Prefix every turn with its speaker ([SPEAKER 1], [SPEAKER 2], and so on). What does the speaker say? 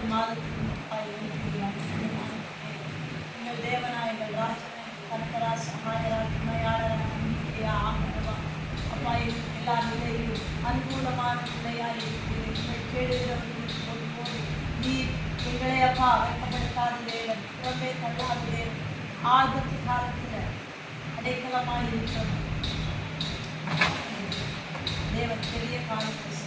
[SPEAKER 1] December மாதத்தின் எங்கள் தேவனா எங்கள் ராஜனை கனகரா சகாயரா துணையாளரா நம்பிக்கையா ஆகவா அப்பா எல்லா நிலையிலும் அனுகூலமான நிலையாக இருக்கிறேன். எங்கள் கேடுகிறவர்களுக்கு போது நீர் எங்களை அப்பா வெட்கப்படுத்தாத தேவன், புறம்பே தள்ளாத தேவன், ஆபத்து காலத்தில் அடைக்கலமாக இருக்கிறோம் தேவன். பெரிய காலத்தில்